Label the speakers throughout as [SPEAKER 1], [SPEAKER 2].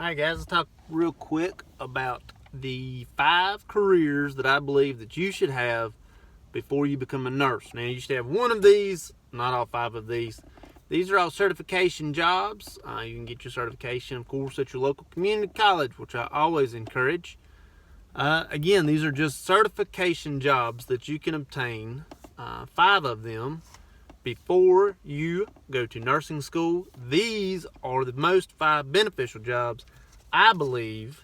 [SPEAKER 1] Alright guys, let's talk real quick about the 5 careers that I believe that you should have before you become a nurse. Now you should have one of these, not all 5 of these. These are all certification jobs. You can get your certification, of course, at your local community college, which I always encourage. Again, these are just certification jobs that you can obtain, 5 of them, before you go to nursing school. These are the most 5 beneficial jobs I believe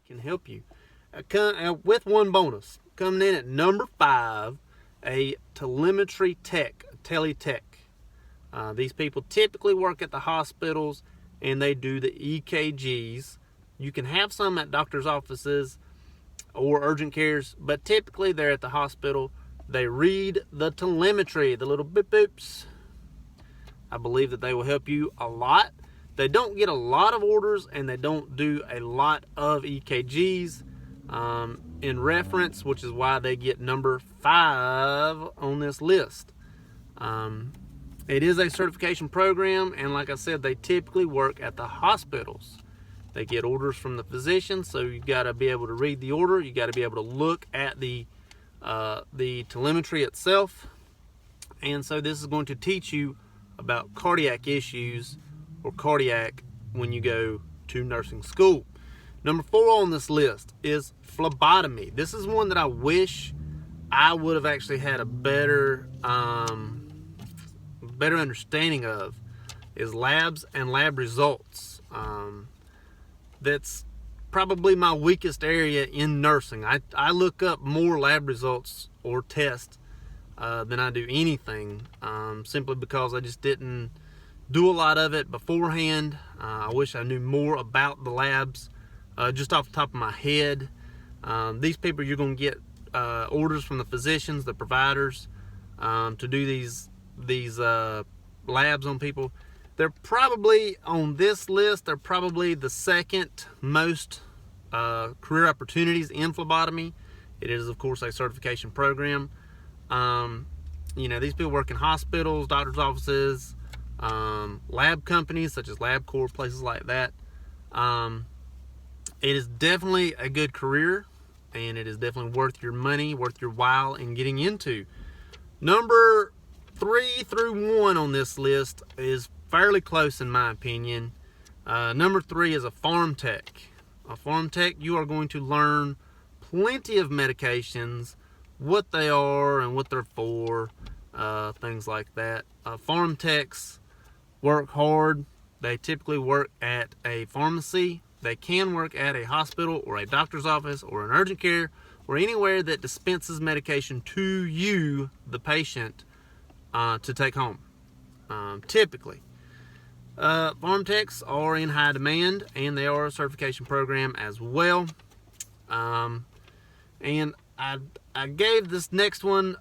[SPEAKER 1] can help you. With one bonus, coming in at number 5, a telemetry tech, a teletech. These people typically work at the hospitals and they do the EKGs. You can have some at doctor's offices or urgent cares, but typically they're at the hospital. They read the telemetry, the little beep boops. I believe that they will help you a lot. They don't get a lot of orders and they don't do a lot of EKGs in reference, which is why they get number 5 on this list. It is a certification program, and like I said, they typically work at the hospitals. They get orders from the physician, so you've got to be able to read the order. You've got to be able to look at the telemetry itself. And so this is going to teach you about cardiac issues or cardiac when you go to nursing school. Number 4 on this list is phlebotomy. This is one that I wish I would have actually had a better understanding of, is labs and lab results. That's probably my weakest area in nursing. I look up more lab results or tests than I do anything, simply because I just didn't do a lot of it beforehand. I wish I knew more about the labs just off the top of my head. These people, you're going to get orders from the physicians, the providers, to do these labs on people. They're probably on this list. They're probably the second most career opportunities in phlebotomy. It is, of course, a certification program. These people work in hospitals, doctors' offices, lab companies such as LabCorp, places like that. It is definitely a good career, and it is definitely worth your money, worth your while in getting into. Number 3 through 1 on this list is fairly close in my opinion. Number 3 is a pharm tech. A pharm tech, you are going to learn plenty of medications, what they are and what they're for, things like that. Pharm techs work hard. They typically work at a pharmacy. They can work at a hospital or a doctor's office or an urgent care or anywhere that dispenses medication to you, the patient, to take home. Typically. Pharm techs are in high demand, and they are a certification program as well. And I gave this next one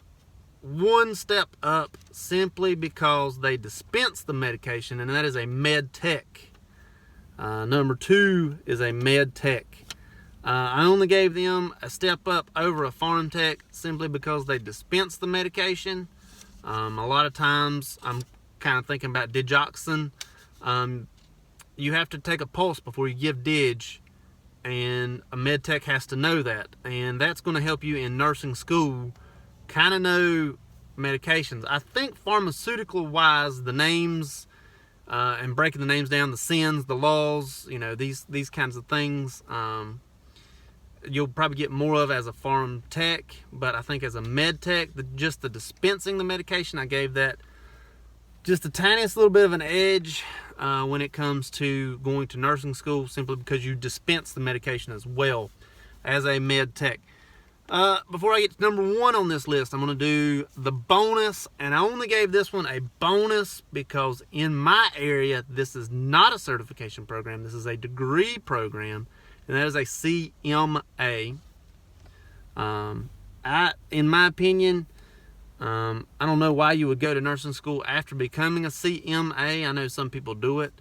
[SPEAKER 1] step up simply because they dispense the medication, and that is a med tech. Number 2 is a med tech. I only gave them a step up over a pharm tech simply because they dispense the medication. A lot of times I'm kind of thinking about digoxin. You have to take a pulse before you give dig, and a med tech has to know that, and that's going to help you in nursing school kind of know medications. I think pharmaceutical wise, the names and breaking the names down, the SINs, the laws, these kinds of things, you'll probably get more of as a pharm tech. But I think as a med tech, just the dispensing the medication, I gave that just the tiniest little bit of an edge when it comes to going to nursing school, simply because you dispense the medication as well as a med tech. Before I get to number 1 on this list, I'm going to do the bonus, and I only gave this one a bonus because in my area, this is not a certification program. This is a degree program, and that is a CMA. In my opinion, I don't know why you would go to nursing school after becoming a CMA. I know some people do it.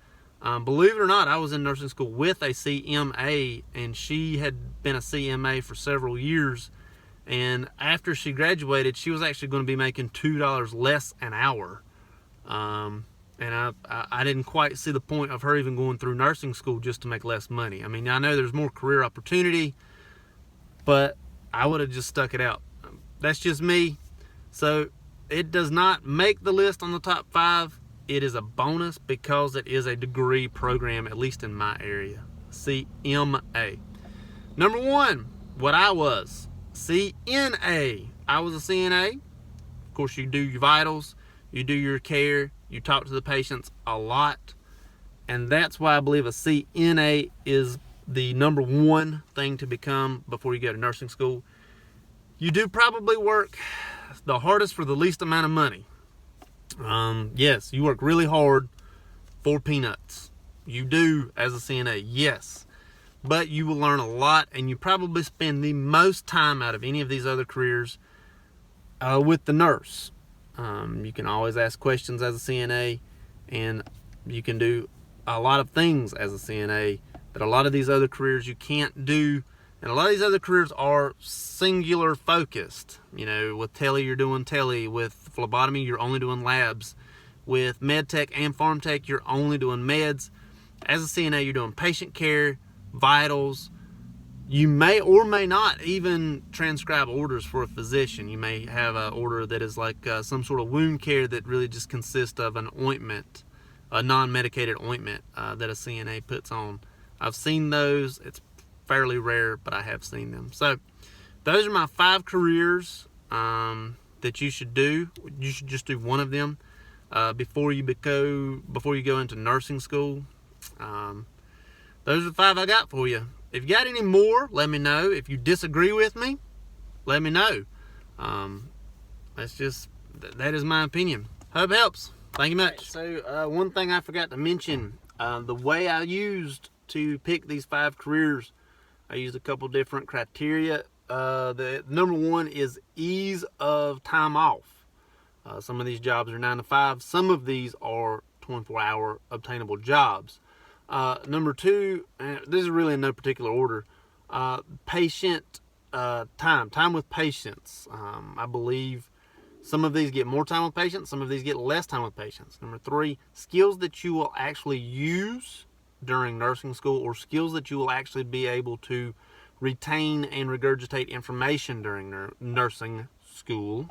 [SPEAKER 1] Believe it or not, I was in nursing school with a CMA, and she had been a CMA for several years. And after she graduated, she was actually going to be making $2 less an hour. And I didn't quite see the point of her even going through nursing school just to make less money. I mean, I know there's more career opportunity, but I would have just stuck it out. That's just me. So it does not make the list on the top 5. It is a bonus because it is a degree program, at least in my area. CMA. Number 1, what I was. CNA. I was a CNA. Of course, you do your vitals, you do your care, you talk to the patients a lot, and that's why I believe a CNA is the number 1 thing to become before you go to nursing school. You do probably work the hardest for the least amount of money. Yes, you work really hard for peanuts. You do as a CNA, yes. But you will learn a lot, and you probably spend the most time out of any of these other careers with the nurse. You can always ask questions as a CNA, and you can do a lot of things as a CNA that a lot of these other careers you can't do. And a lot of these other careers are singular focused. You know, with tele, you're doing tele. With phlebotomy, you're only doing labs. With med tech and pharm tech, you're only doing meds. As a CNA, you're doing patient care, vitals. You may or may not even transcribe orders for a physician. You may have an order that is like some sort of wound care that really just consists of an ointment, a non-medicated ointment that a CNA puts on. I've seen those. It's fairly rare, but I have seen them. So those are my 5 careers that you should do. You should just do one of them before you go into nursing school. Those are the 5 I got for you. If you got any more, let me know. If you disagree with me, let me know. That is my opinion. Hope it helps. Thank you much. So one thing I forgot to mention, the way I used to pick these 5 careers, I used a couple different criteria. The number 1 is ease of time off. Some of these jobs are 9 to 5. Some of these are 24-hour obtainable jobs. Number 2, this is really in no particular order, patient time with patients. I believe some of these get more time with patients, some of these get less time with patients. Number 3, skills that you will actually use during nursing school, or skills that you will actually be able to retain and regurgitate information during nursing school.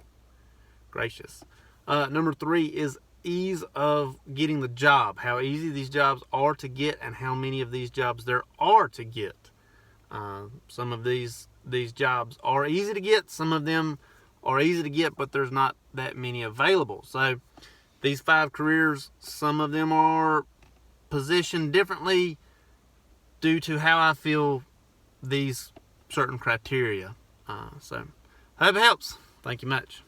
[SPEAKER 1] Gracious. Number 3 is ease of getting the job, how easy these jobs are to get and how many of these jobs there are to get. Some of these jobs are easy to get, some of them are easy to get, but there's not that many available. So these 5 careers, some of them are positioned differently due to how I feel these certain criteria. So hope it helps. Thank you much.